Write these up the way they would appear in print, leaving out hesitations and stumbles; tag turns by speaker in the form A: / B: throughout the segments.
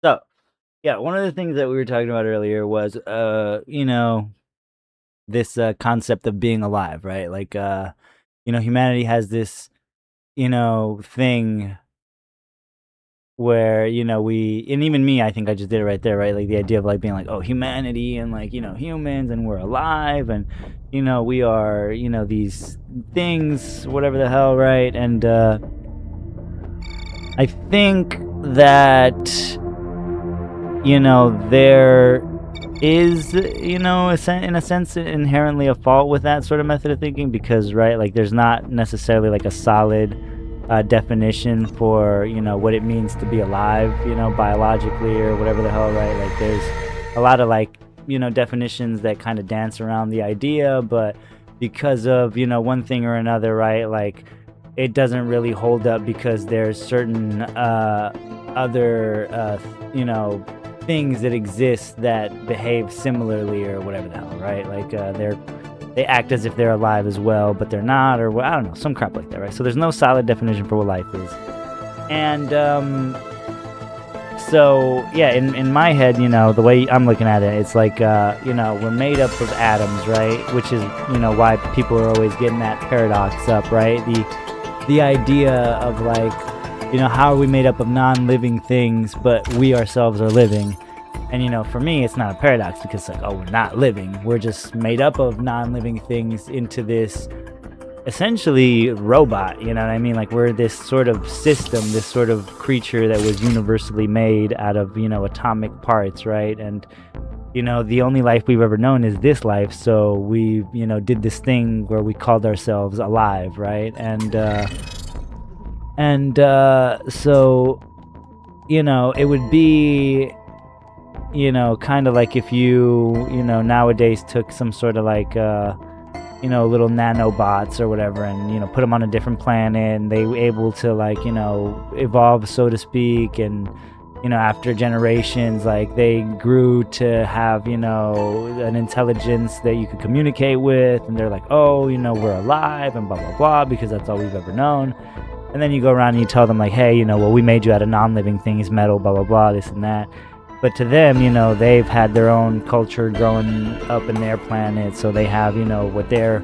A: So, yeah, one of the things that we were talking about earlier was, this concept of being alive, right? Like, humanity has this, thing where, and even me, I think I just did it right there, right? Like the idea of like being like, oh, humanity and like, humans and we're alive and, we are, these things, whatever the hell, right? And I think that, there is, in a sense, inherently a fault with that sort of method of thinking because, right, like there's not necessarily like a solid definition for, what it means to be alive, biologically or whatever the hell, right? Like there's a lot of like, definitions that kind of dance around the idea, but because of, one thing or another, right, like it doesn't really hold up because there's certain other, things that exist that behave similarly or whatever the hell, right? Like they act as if they're alive as well, but they're not, or I don't know, some crap like that, right? So there's no solid definition for what life is, and so yeah, in my head, the way I'm looking at it, it's like we're made up of atoms, right? Which is why people are always getting that paradox up, right? The idea of like, how are we made up of non-living things, but we ourselves are living? And for me, it's not a paradox because it's like, oh, we're not living. We're just made up of non-living things into this essentially robot, you know what I mean? Like we're this sort of system, this sort of creature that was universally made out of, atomic parts, right? And the only life we've ever known is this life, so we, did this thing where we called ourselves alive, right? So it would be kind of like if you nowadays took some sort of like little nanobots or whatever and put them on a different planet and they were able to like evolve, so to speak, and after generations like they grew to have an intelligence that you could communicate with, and they're like, oh, we're alive and blah blah blah because that's all we've ever known. And then you go around and you tell them like, hey, well, we made you out of non-living things, metal, blah blah blah, this and that. But to them, they've had their own culture growing up in their planet, so they have, what they're,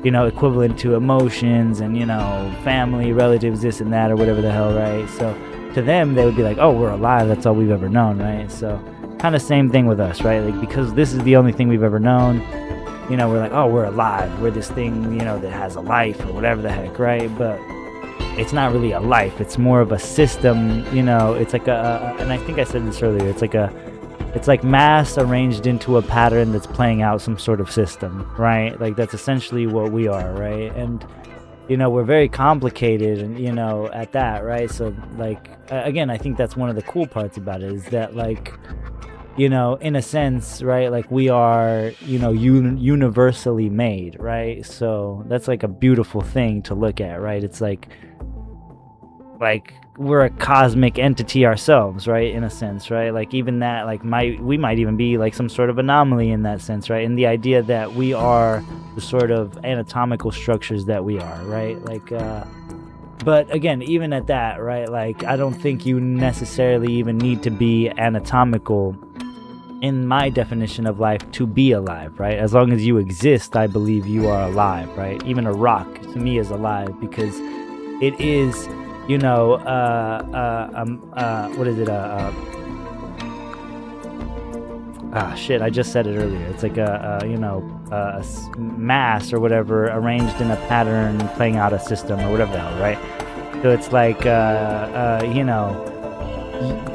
A: equivalent to emotions and, family, relatives, this and that, or whatever the hell, right? So to them, they would be like, oh, we're alive, that's all we've ever known, right? So kind of same thing with us, right? Like, because this is the only thing we've ever known, we're like, oh, we're alive, we're this thing, that has a life or whatever the heck, right? But it's not really a life, it's more of a system, it's like and I think I said this earlier, it's like mass arranged into a pattern that's playing out some sort of system, right? Like that's essentially what we are, right? And we're very complicated and at that, right? So like again, I think that's one of the cool parts about it, is that like in a sense, right, like we are universally made, right? So that's like a beautiful thing to look at, right? It's like we're a cosmic entity ourselves, right, in a sense, right? Like even that, like we might even be like some sort of anomaly in that sense, right? And the idea that we are the sort of anatomical structures that we are, right? Like but again, even at that, right, like I don't think you necessarily even need to be anatomical in my definition of life to be alive, right? As long as you exist, I believe you are alive, right? Even a rock to me is alive because it is, what is it? Shit, I just said it earlier. It's like mass or whatever arranged in a pattern playing out a system or whatever the hell, right? So it's like,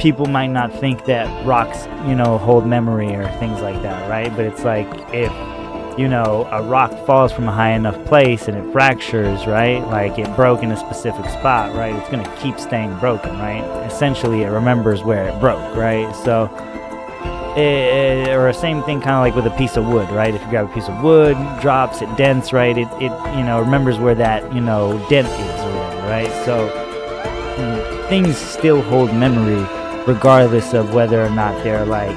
A: people might not think that rocks, hold memory or things like that, right? But it's like if, a rock falls from a high enough place and it fractures, right? Like it broke in a specific spot, right? It's going to keep staying broken, right? Essentially, it remembers where it broke, right? So, or same thing kind of like with a piece of wood, right? If you grab a piece of wood, drops, it dents, right? It remembers where that, dent is or whatever, right? So, things still hold memory regardless of whether or not they're like,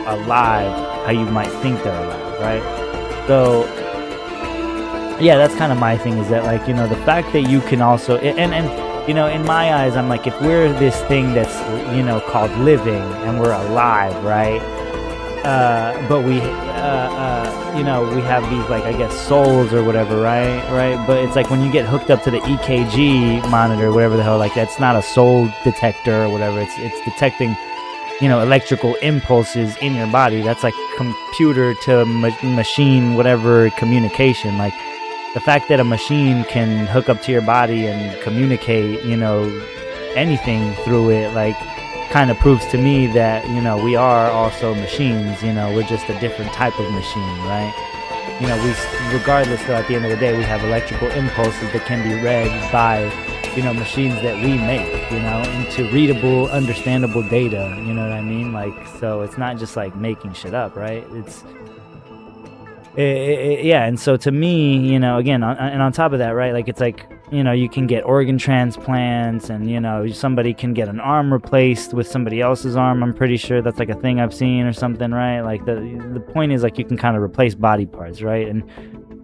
A: alive, how you might think they're alive, right? So yeah, that's kind of my thing, is that like, the fact that you can also, and in my eyes, I'm like, if we're this thing that's, called living and we're alive, right? But we have these, like, I guess, souls or whatever, right? But it's like when you get hooked up to the EKG monitor, whatever the hell, like, that's not a soul detector or whatever. It's detecting, electrical impulses in your body. That's like computer to machine, whatever communication. Like, the fact that a machine can hook up to your body and communicate, anything through it, like, kind of proves to me that, we are also machines. We're just a different type of machine, right? Regardless, though, at the end of the day, we have electrical impulses that can be read by, machines that we make, into readable, understandable data. You know what I mean? Like, so it's not just like making shit up, right? Yeah. And so to me, again, and on top of that, right, like, it's like, you can get organ transplants, and, somebody can get an arm replaced with somebody else's arm. I'm pretty sure that's like a thing I've seen or something, right? Like, the point is, like, you can kind of replace body parts, right? And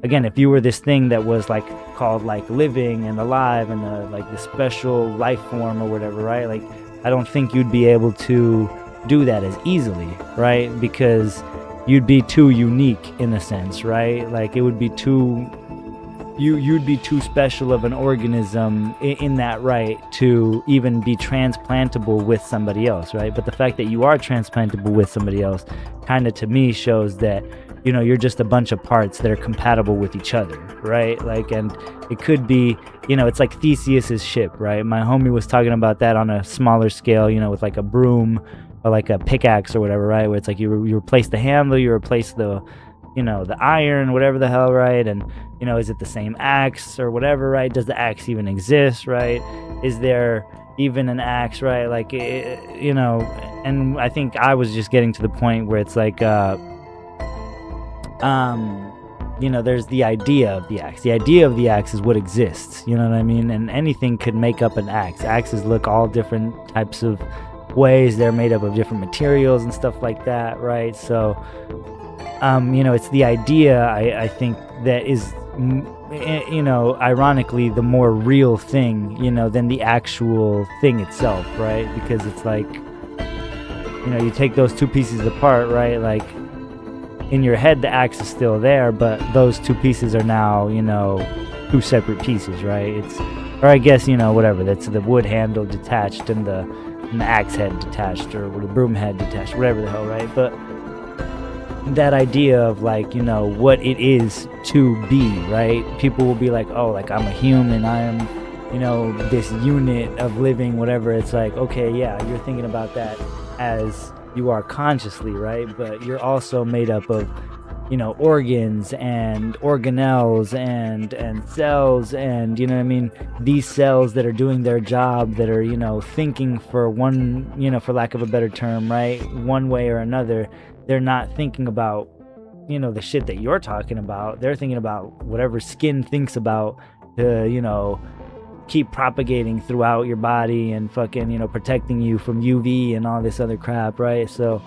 A: again, if you were this thing that was, like, called, like, living and alive and like the special life form or whatever, right? Like, I don't think you'd be able to do that as easily, right? Because you'd be too unique in a sense, right? Like, it would be too, you'd be too special of an organism in that, right, to even be transplantable with somebody else, right? But the fact that you are transplantable with somebody else kind of, to me, shows that, you're just a bunch of parts that are compatible with each other, right? Like, and it could be, it's like Theseus's ship, right? My homie was talking about that on a smaller scale, with like a broom or like a pickaxe or whatever, right? Where it's like you replace the handle, you replace the, the iron, whatever the hell, right? And, is it the same axe or whatever, right? Does the axe even exist, right? Is there even an axe, right? Like, and I think I was just getting to the point where it's like, there's the idea of the axe. The idea of the axe is what exists, you know what I mean? And anything could make up an axe. Axes look all different types of ways. They're made up of different materials and stuff like that, right? So, it's the idea, I think, that is, ironically, the more real thing, than the actual thing itself, right? Because it's like, you take those two pieces apart, right? Like, in your head, the axe is still there, but those two pieces are now, two separate pieces, right? Or I guess, whatever, that's the wood handle detached and the axe head detached, or the broom head detached, whatever the hell, right? But that idea of, like, what it is to be, right? People will be like, oh, like, I'm a human, I am, this unit of living, whatever. It's like, okay, yeah, you're thinking about that as you are consciously, right? But you're also made up of, organs and organelles and cells, and, you know what I mean? These cells that are doing their job, that are, thinking for one, for lack of a better term, right? One way or another. They're not thinking about, the shit that you're talking about. They're thinking about whatever skin thinks about to, keep propagating throughout your body and fucking, protecting you from UV and all this other crap, right? So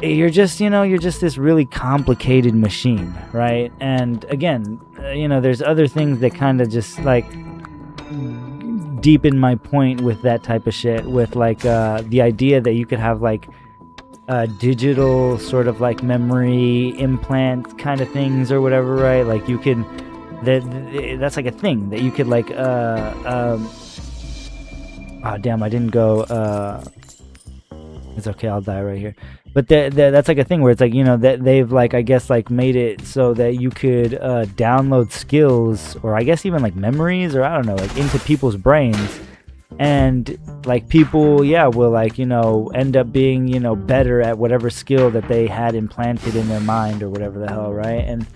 A: you're just this really complicated machine, right? And again, there's other things that kind of just, like, deepen my point with that type of shit, with, like, the idea that you could have, like, digital sort of, like, memory implant kind of things or whatever, right? Like, you could, that's like a thing that you could, like, oh damn, I didn't go, it's okay, I'll die right here. But that's like a thing where it's like, that they've, like, I guess, like, made it so that you could download skills, or I guess even, like, memories, or I don't know, like, into people's brains. And, like, people, yeah, will, like, end up being, better at whatever skill that they had implanted in their mind or whatever the hell, right? And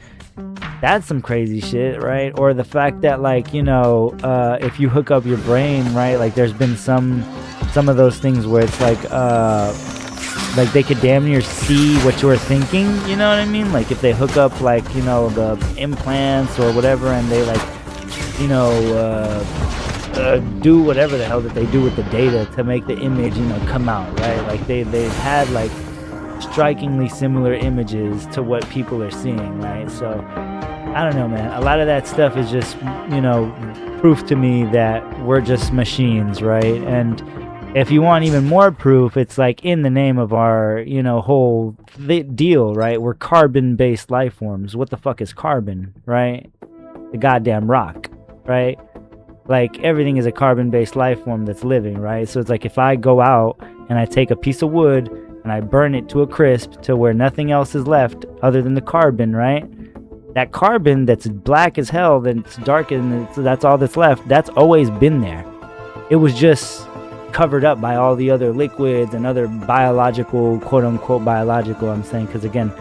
A: that's some crazy shit, right? Or the fact that, like, if you hook up your brain, right, like, there's been some of those things where it's like they could damn near see what you're thinking, you know what I mean? Like, if they hook up, like, the implants or whatever, and they, like, do whatever the hell that they do with the data to make the image, come out, right? Like, they've had, like, strikingly similar images to what people are seeing, right? So I don't know, man. A lot of that stuff is just, proof to me that we're just machines, right? And if you want even more proof, it's like in the name of our, whole deal, right? We're carbon-based life forms. What the fuck is carbon, right? The goddamn rock, right? Like, everything is a carbon-based life form that's living, right? So it's like if I go out and I take a piece of wood and I burn it to a crisp to where nothing else is left other than the carbon, right? That carbon that's black as hell, that's dark, and that's all that's left, that's always been there. It was just covered up by all the other liquids and other biological, quote unquote biological, I'm saying, because again,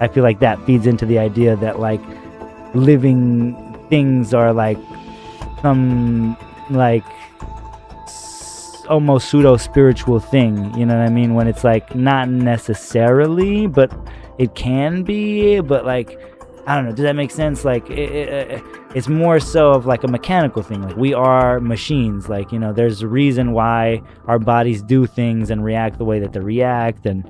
A: I feel like that feeds into the idea that like living things are like some like almost pseudo spiritual thing, you know what I mean, when it's like not necessarily, but it can be, but like I don't know, does that make sense? Like it's more so of like a mechanical thing. Like we are machines. Like, there's a reason why our bodies do things and react the way that they react, and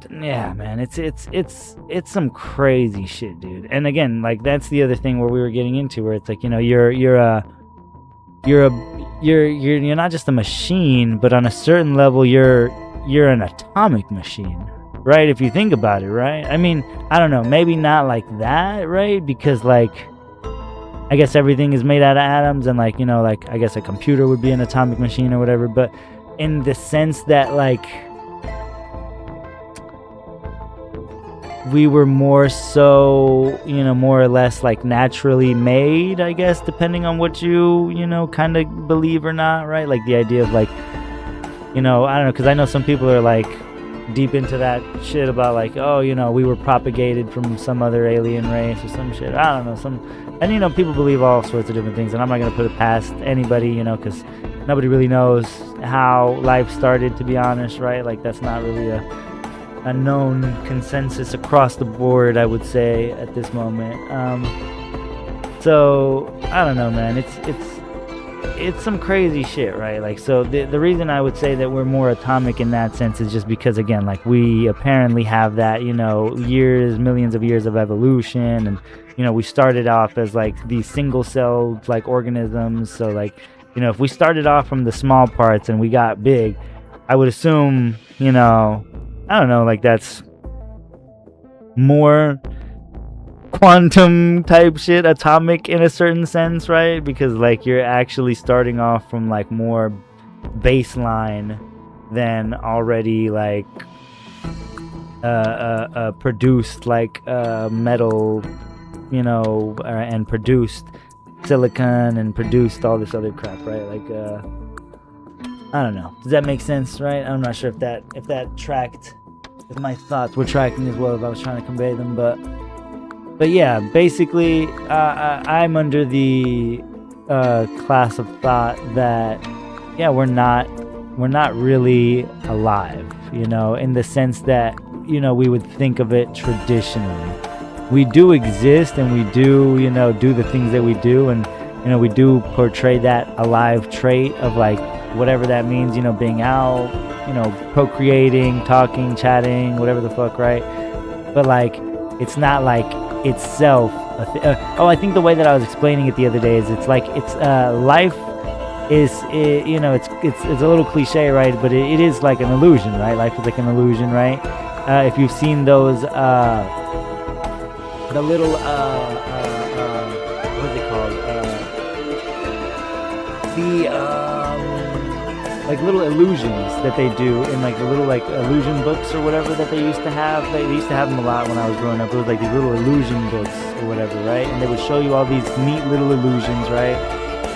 A: yeah, man, it's some crazy shit, dude. And again, like that's the other thing where we were getting into, where it's like, you're not just a machine, but on a certain level, you're an atomic machine. Right, if you think about it, right? I mean, I don't know, maybe not like that, right? Because like, I guess everything is made out of atoms, and like, like I guess a computer would be an atomic machine or whatever, but in the sense that like we were more so, more or less like naturally made, I guess, depending on what you, kind of believe or not, right? Like the idea of like, I don't know, because I know some people are like deep into that shit about like, oh, we were propagated from some other alien race or some shit. I don't know, and people believe all sorts of different things, and I'm not gonna put it past anybody, because nobody really knows how life started, to be honest, right? Like that's not really a known consensus across the board, I would say, at this moment. So I don't know, man. It's some crazy shit, right? Like, so the reason I would say that we're more atomic in that sense is just because, again, like we apparently have that, millions of years of evolution, and we started off as like these single-celled like organisms. So like, if we started off from the small parts and we got big, I would assume, I don't know, like that's more quantum type shit, atomic in a certain sense, right? Because like you're actually starting off from like more baseline than already like produced like metal, and produced silicon and produced all this other crap, right? Like I don't know, does that make sense, right? I'm not sure if that tracked, if my thoughts were tracking as well, if I was trying to convey them, but yeah, basically, I'm under the class of thought that, yeah, we're not really alive, in the sense that, we would think of it traditionally. We do exist, and we do, do the things that we do, and, we do portray that alive trait of like, whatever that means, being out, procreating, talking, chatting, whatever the fuck, right? But like, it's not like itself I think the way that I was explaining it the other day is it's like it's life is it's a little cliche, right? But it is like an illusion, right? Life is like an illusion, right? If you've seen those the little what is it called, like little illusions that they do in like the little like illusion books or whatever that they used to have. They used to have them a lot when I was growing up. It was like these little illusion books or whatever, right? And they would show you all these neat little illusions, right?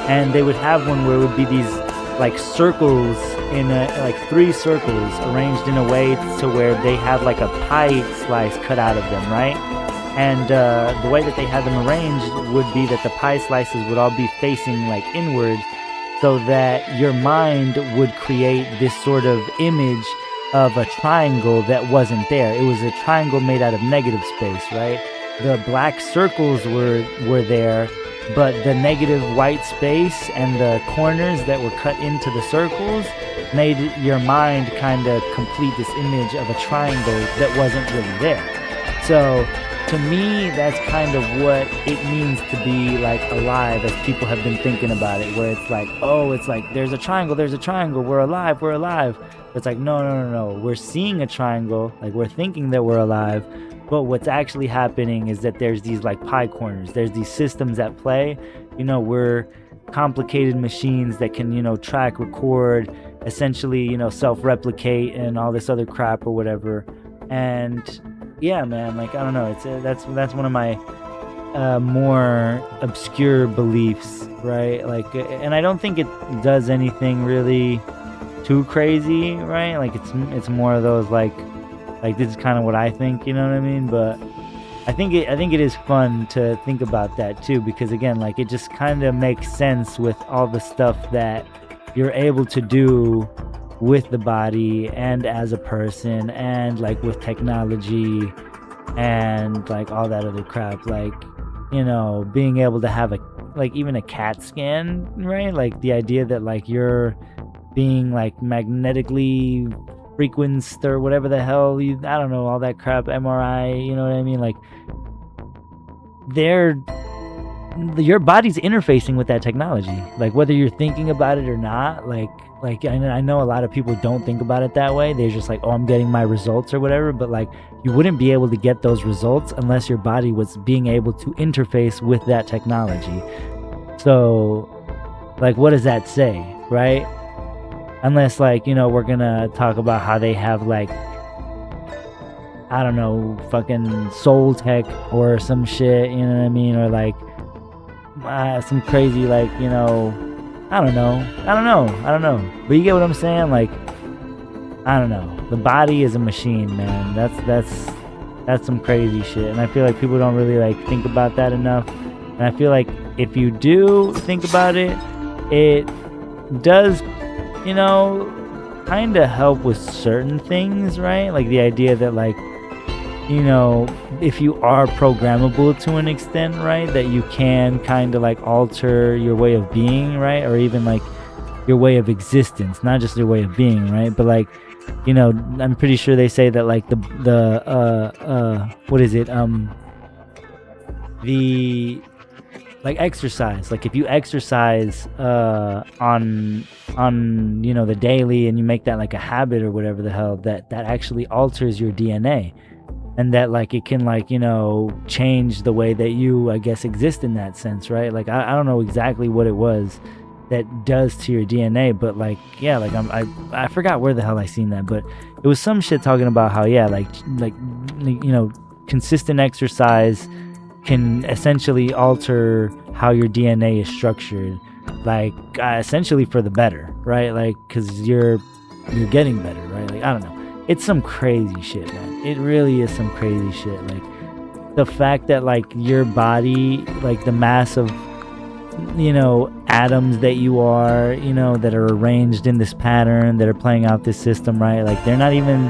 A: And they would have one where it would be these like circles in like 3 circles arranged in a way to where they had like a pie slice cut out of them, right? And the way that they had them arranged would be that the pie slices would all be facing like inwards, so that your mind would create this sort of image of a triangle that wasn't there. It was a triangle made out of negative space, right? The black circles were there, but the negative white space and the corners that were cut into the circles made your mind kind of complete this image of a triangle that wasn't really there. So to me, that's kind of what it means to be like alive, as people have been thinking about it, where it's like, oh, it's like there's a triangle, we're alive, we're alive. It's like, no, we're seeing a triangle, like we're thinking that we're alive, but what's actually happening is that there's these like pie corners, there's these systems at play. We're complicated machines that can, track, record, essentially, self-replicate and all this other crap or whatever. And yeah, man, like, I don't know, it's that's one of my more obscure beliefs, right? Like, and I don't think it does anything really too crazy, right? Like, it's more of those like this is kind of what I think, you know what I mean? But I think it is fun to think about that too, because again, like, it just kind of makes sense with all the stuff that you're able to do with the body and as a person, and like with technology and like all that other crap, like, being able to have even a CAT scan, right? Like the idea that like you're being like magnetically frequenced or whatever the hell I don't know, all that crap, MRI, you know what I mean? Like, your body's interfacing with that technology, like whether you're thinking about it or not. Like I know a lot of people don't think about it that way. They're just like, oh, I'm getting my results or whatever, but like, you wouldn't be able to get those results unless your body was being able to interface with that technology. So like, what does that say, right? Unless like, we're gonna talk about how they have like, I don't know, fucking soul tech or some shit, you know what I mean? Or like some crazy, like, I don't know. But you get what I'm saying? Like, I don't know. The body is a machine, man. That's some crazy shit. And I feel like people don't really like think about that enough. And I feel like if you do think about it, it does, kind of help with certain things, right? Like the idea that like, if you are programmable to an extent, right, that you can kind of like alter your way of being, right? Or even like your way of existence, not just your way of being, right? But like, I'm pretty sure they say that like what is it? The like exercise, like if you exercise on the daily, and you make that like a habit or whatever the hell, that actually alters your DNA. And that like it can like change the way that you, I guess, exist in that sense, right? Like I don't know exactly what it was that does to your DNA, but like, yeah, like I forgot where the hell I seen that, but it was some shit talking about how, yeah, like consistent exercise can essentially alter how your DNA is structured, like essentially for the better, right? Like, because you're getting better, right? Like, I don't know. It's some crazy shit, man. It really is some crazy shit. Like the fact that like your body, like the mass of, atoms that you are, that are arranged in this pattern, that are playing out this system, right? Like they're not even,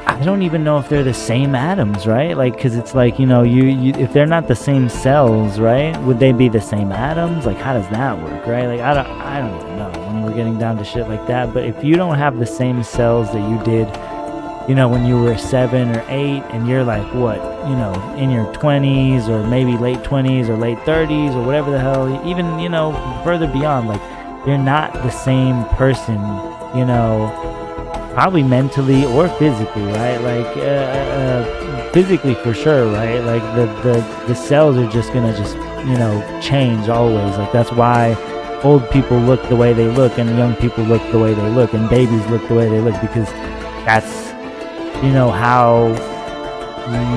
A: I don't even know if they're the same atoms, right? Like, because it's like, you if they're not the same cells, right, would they be the same atoms? Like, how does that work, right? Like, I don't even know when we're getting down to shit like that. But if you don't have the same cells that you did, when you were 7 or 8, and you're like, what, in your 20s or maybe late 20s or late 30s or whatever the hell, even, further beyond, like, you're not the same person, probably mentally or physically, right? Like physically for sure, right? Like the cells are just gonna change always. Like that's why old people look the way they look, and young people look the way they look, and babies look the way they look, because that's how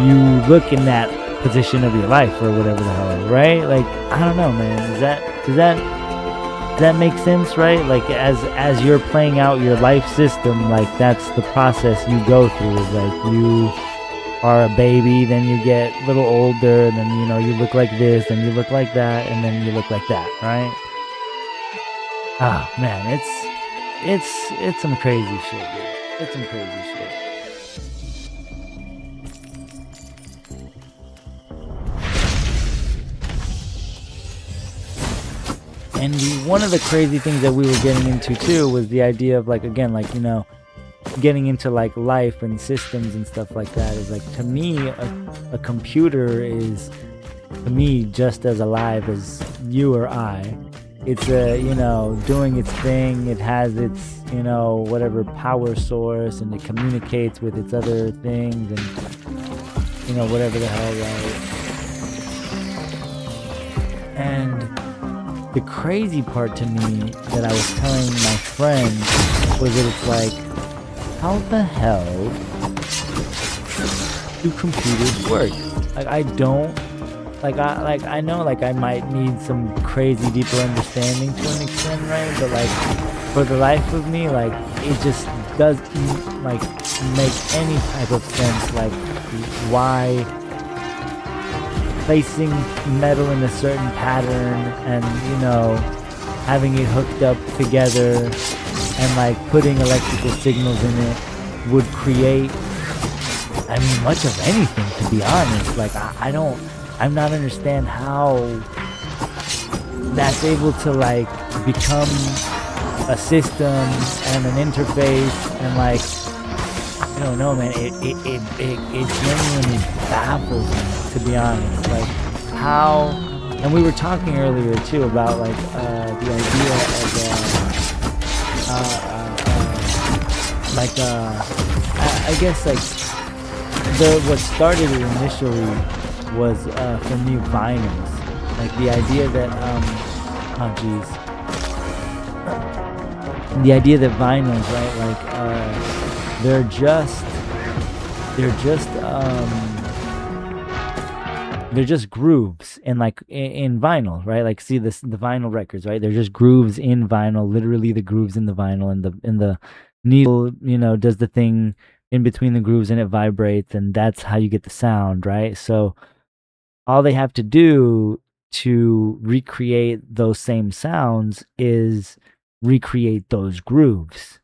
A: you look in that position of your life or whatever the hell, right? Like, I don't know, man. Does that make sense, right? Like as you're playing out your life system, like that's the process you go through. Is like you are a baby, then you get a little older, and then you look like this, and you look like that, and then you look like that, right? Ah, man, it's some crazy shit, dude. It's some crazy shit. And one of the crazy things that we were getting into too was the idea of like, again, like, getting into like life and systems and stuff like that is like, to me, a computer is, to me, just as alive as you or I. It's doing its thing. It has its, whatever power source, and it communicates with its other things, and whatever the hell, right? And the crazy part to me that I was telling my friend was that it's like, how the hell do computers work? Like, I don't, I know, like, I might need some crazy deeper understanding to an extent, right? But like, for the life of me, like, it just doesn't like make any type of sense. Like, why placing metal in a certain pattern and having it hooked up together and like putting electrical signals in it would create, I mean, much of anything, to be honest. Like, I'm not understand how that's able to like become a system and an interface, and like, I don't know, man. It genuinely baffles me, to be honest. Like, how, and we were talking earlier too about like the idea of I guess like what started it initially was for new vinyls, like the idea that the idea that vinyls, right, like they're just grooves in like in vinyl, right? Like, see this, the vinyl records, right? They're just grooves in vinyl, literally the grooves in the vinyl, and the needle, does the thing in between the grooves, and it vibrates, and that's how you get the sound, right? So all they have to do to recreate those same sounds is recreate those grooves.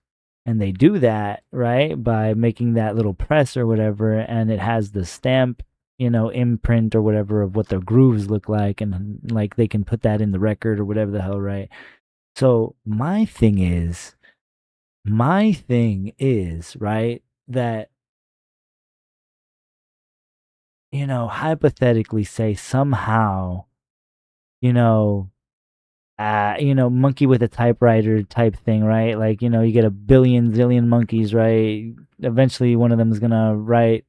A: And they do that, right, by making that little press or whatever, and it has the stamp, imprint or whatever of what their grooves look like, and like they can put that in the record or whatever the hell, right? So my thing is, right, that, hypothetically, say somehow, you know, monkey with a typewriter type thing, right? Like, you get a billion zillion monkeys, right? Eventually, one of them is gonna write,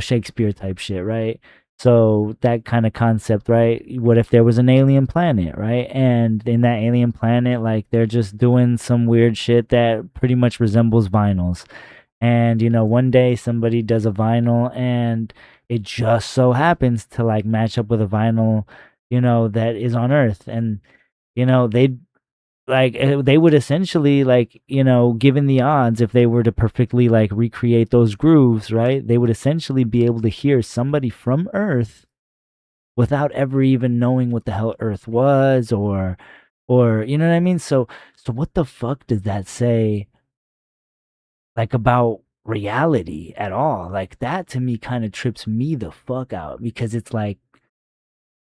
A: Shakespeare type shit, right? So that kind of concept, right? What if there was an alien planet, right? And in that alien planet, like, they're just doing some weird shit that pretty much resembles vinyls. And one day somebody does a vinyl, and it just so happens to like match up with a vinyl, that is on Earth. And they like, they would essentially, like, given the odds, if they were to perfectly like recreate those grooves, right, they would essentially be able to hear somebody from Earth without ever even knowing what the hell Earth was, or you know what I mean? So what the fuck does that say, like, about reality at all? Like, that to me kind of trips me the fuck out, because it's like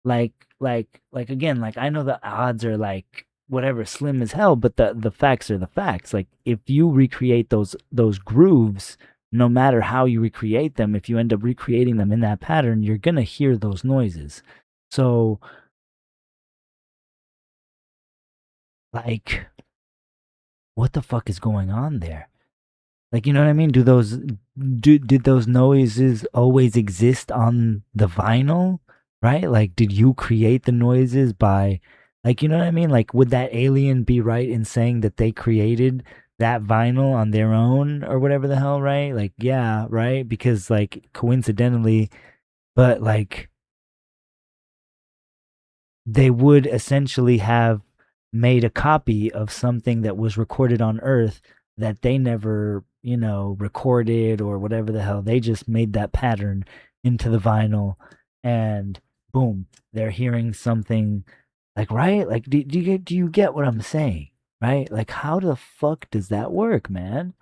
A: again, like, I know the odds are like whatever, slim as hell, but the facts are the facts. Like, if you recreate those grooves, no matter how you recreate them, if you end up recreating them in that pattern, you're gonna hear those noises. So, like, what the fuck is going on there? Like, you know what I mean? Did those noises always exist on the vinyl, right? Like, did you create the noises by, like, you know what I mean? Like, would that alien be right in saying that they created that vinyl on their own or whatever the hell, right? Like, yeah, right? Because like, coincidentally, but like, they would essentially have made a copy of something that was recorded on Earth that they never, recorded or whatever the hell. They just made that pattern into the vinyl, and boom, they're hearing something, like, right? Like, do you get what I'm saying? Right? Like, how the fuck does that work, man?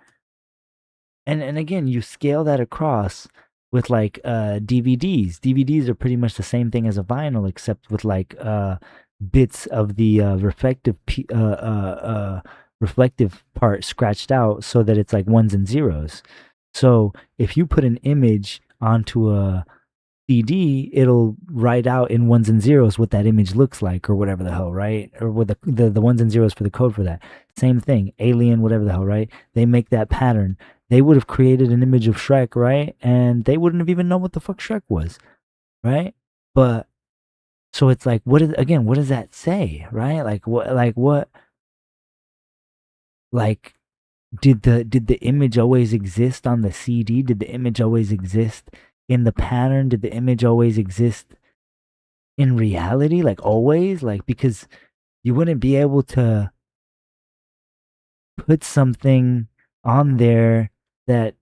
A: And again, you scale that across with like DVDs. DVDs are pretty much the same thing as a vinyl, except with like bits of the reflective part scratched out so that it's like ones and zeros. So if you put an image onto a CD, it'll write out in ones and zeros what that image looks like, or whatever the hell, right? Or with the ones and zeros for the code for that. Same thing, Alien, whatever the hell, right? They make that pattern. They would have created an image of Shrek, right? And they wouldn't have even known what the fuck Shrek was, right? But so it's like, what does that say, right? Like did the image always exist on the CD? Did the image always exist in the pattern? Did the image always exist in reality? Like always? Like, because you wouldn't be able to put something on there that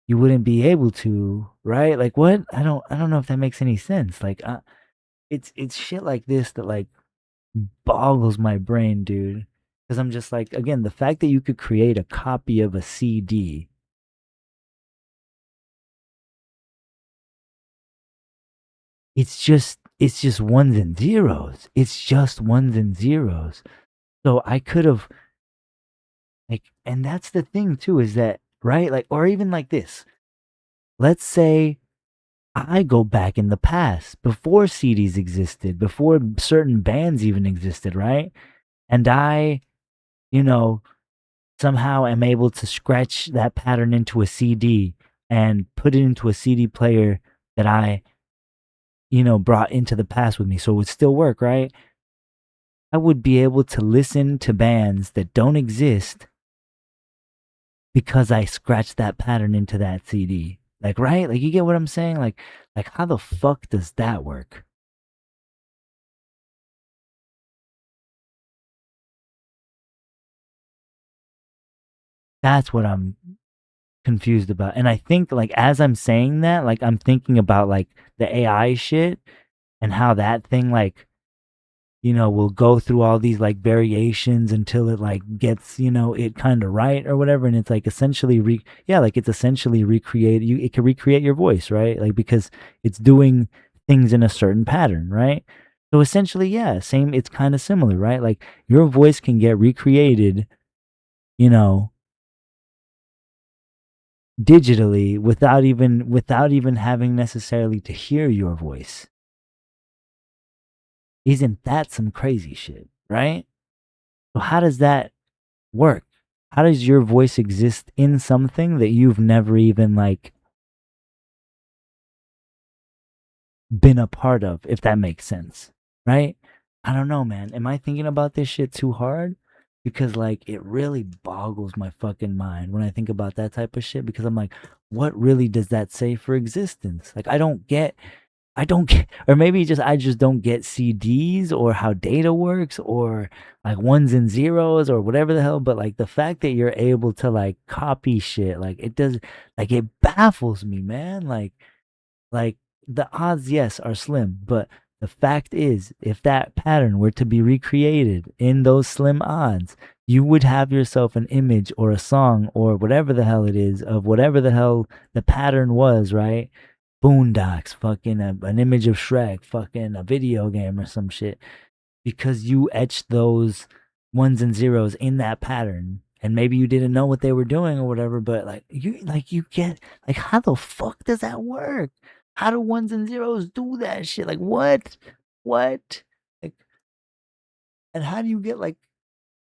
A: you wouldn't be able to, right? Like what? I don't know if that makes any sense. Like it's shit like this that like boggles my brain, dude. Because I'm just like, again, the fact that you could create a copy of a CD, it's just ones and zeros. It's just ones and zeros. So I could have like, and that's the thing too, is that right? Like, or even like this. Let's say I go back in the past before CDs existed, before certain bands even existed, right? And I, you know, somehow am able to scratch that pattern into a CD and put it into a CD player that I, brought into the past with me. So it would still work, right? I would be able to listen to bands that don't exist because I scratched that pattern into that CD. Like, right? Like, you get what I'm saying? Like how the fuck does that work? That's what I'm confused about. And I think like as I'm saying that, like I'm thinking about like the AI shit and how that thing like will go through all these like variations until it like gets, it kind of right or whatever. And it's like essentially like it's essentially recreate you, it can recreate your voice, right? Like because it's doing things in a certain pattern, right? So essentially, yeah, same, it's kind of similar, right? Like your voice can get recreated, you know, digitally without even having necessarily to hear your voice. Isn't that some crazy shit, right? So how does that work? How does your voice exist in something that you've never even like been a part of, if that makes sense, right? I don't know, man. Am I thinking about this shit too hard? Because like it really boggles my fucking mind when I think about that type of shit, because I'm like, what really does that say for existence? Like I don't get, or maybe just I just don't get CDs or how data works or like ones and zeros or whatever the hell. But like the fact that you're able to like copy shit, like it does, like it baffles me, man. Like the odds, yes, are slim, but the fact is, if that pattern were to be recreated in those slim odds, you would have yourself an image or a song or whatever the hell it is of whatever the hell the pattern was, right? Boondocks, fucking an image of Shrek, fucking a video game or some shit, because you etched those ones and zeros in that pattern. And maybe you didn't know what they were doing or whatever, but you get like, how the fuck does that work? How do ones and zeros do that shit? Like what? Like, and how do you get like,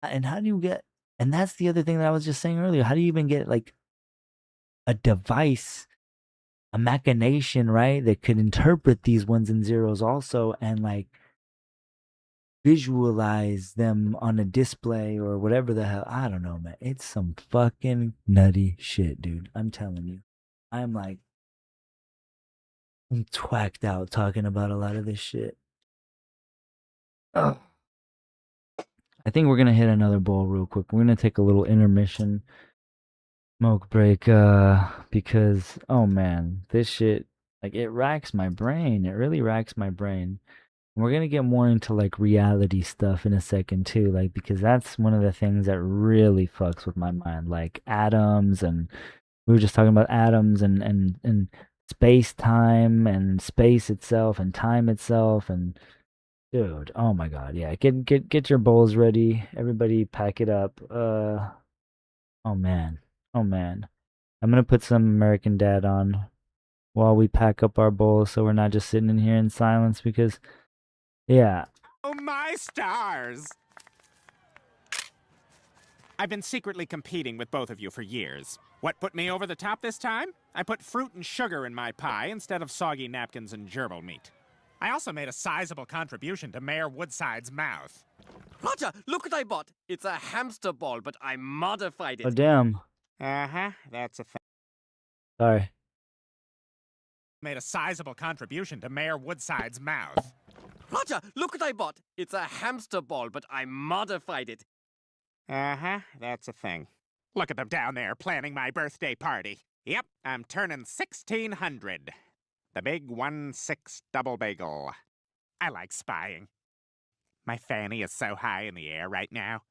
A: and how do you get? And that's the other thing that I was just saying earlier. How do you even get like a device, a machination, right, that could interpret these ones and zeros also and like visualize them on a display or whatever the hell? I don't know, man. It's some fucking nutty shit, dude. I'm telling you. I'm like, I'm twacked out talking about a lot of this shit. Ugh. I think we're gonna hit another bowl real quick. We're gonna take a little intermission smoke break, because oh man, this shit, like, it racks my brain. It really racks my brain. We're gonna get more into like reality stuff in a second too, like, because that's one of the things that really fucks with my mind, like atoms. And we were just talking about atoms and space time and space itself and time itself, and Dude, oh my god, yeah. Get your bowls ready. Everybody pack it up. Oh man. Oh man. I'm gonna put some American Dad on while we pack up our bowls so we're not just sitting in here in silence because yeah.
B: Oh my stars! I've been secretly competing with both of you for years. What put me over the top this time? I put fruit and sugar in my pie instead of soggy napkins and gerbil meat. I also made a sizable contribution to Mayor Woodside's mouth.
C: Roger, look what I bought. It's a hamster ball, but I modified it.
A: Oh damn.
B: Uh-huh, that's a thing.
A: Sorry.
B: Made a sizable contribution to Mayor Woodside's mouth.
C: Roger, look what I bought. It's a hamster ball, but I modified it.
B: Uh-huh, that's a thing. Look at them down there planning my birthday party. Yep, I'm turning 1600. The big 1-6 double bagel. I like spying. My fanny is so high in the air right now.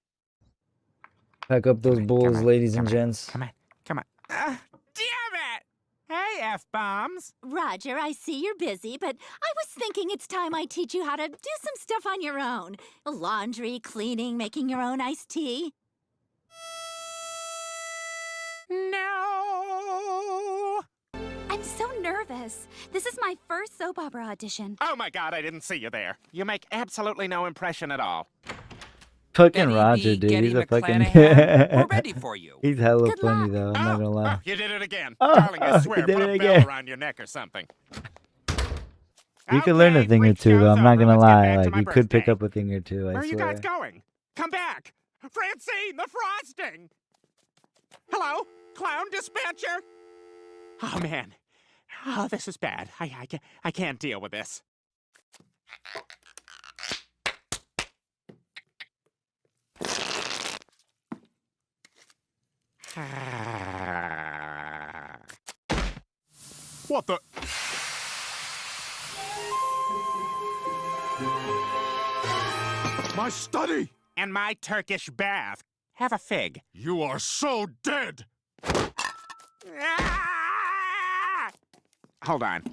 A: Pack up those bowls, ladies and gents.
B: Come on, come on. Damn it! Hey, F-bombs.
D: Roger, I see you're busy, but I was thinking it's time I teach you how to do some stuff on your own. Laundry, cleaning, making your own iced tea.
B: No!
E: I'm so nervous. This is my first soap opera audition.
B: Oh my god, I didn't see you there. You make absolutely no impression at all.
A: Fucking Roger, dude. He's a fucking.
C: We're ready for you.
A: He's hella
D: Good
A: funny
D: luck.
A: though. I'm not gonna lie.
B: Oh, you did it again.
A: Oh,
B: Darling, I swear,
A: you did
B: put
A: it
B: a
A: again.
B: bell around your neck or something.
A: You could learn a
B: Okay,
A: thing or
B: freak
A: two though.
B: show's
A: I'm not
B: over.
A: gonna
B: Let's get
A: lie.
B: back to
A: Like
B: my
A: you could pick
B: birthday.
A: up a thing or two.
B: Where
A: I
B: are you
A: swear.
B: guys going? Come back! Francine, the frosting! Hello? Clown dispatcher? Oh, man. Oh, this is bad. I can't deal with this. What the?
F: My study!
B: And my Turkish bath. Have a fig.
F: You are so dead!
B: Ah! Hold on.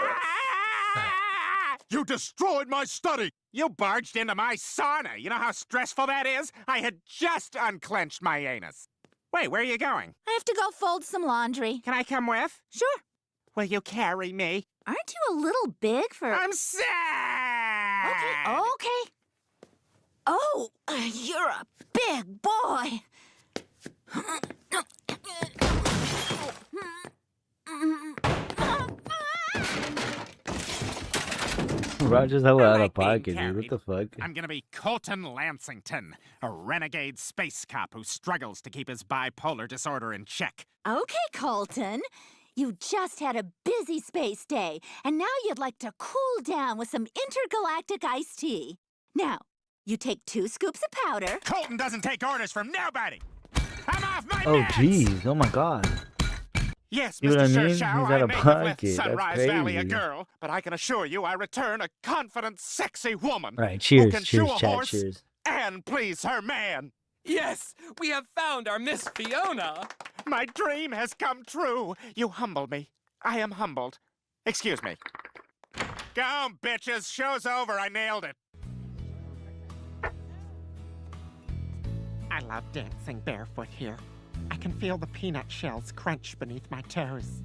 B: Ah!
F: You destroyed my study!
B: You barged into my sauna. You know how stressful that is? I had just unclenched my anus. Wait, where are you going?
D: I have to go fold some laundry.
B: Can I come with?
D: Sure.
B: Will you carry me?
D: Aren't you a little big for...
B: I'm sad!
D: Okay, okay. Oh, you're a big boy.
A: Roger's hella
B: I
A: out of
B: like being
A: pocket, dude. What
B: carried.
A: the fuck?
B: I'm gonna be Colton Lansington, a renegade space cop who struggles to keep his bipolar disorder in check.
D: Okay, Colton. You just had a busy space day, and now you'd like to cool down with some intergalactic iced tea. Now, you take 2 scoops of powder.
B: Colton doesn't take orders from nobody! I'm off my
A: Oh
B: meds!
A: jeez. Oh my god.
B: Yes,
A: You know
B: Mr.
A: what I mean?
B: Shershow,
A: He's
B: I
A: out of
B: may have
A: pocket.
B: left
A: That's
B: Sunrise Valley a
A: crazy.
B: girl, but I can assure you I return a confident, sexy woman
A: All right.
B: who
A: Cheers.
B: can
A: Cheers,
B: shoe a
A: chat.
B: horse
A: Cheers.
B: and please her man.
C: Yes, we have found our Miss Fiona.
B: My dream has come true. You humble me. I am humbled. Excuse me. Go on, bitches. Show's over. I nailed it. I love dancing barefoot here. I can feel the peanut shells crunch beneath my toes.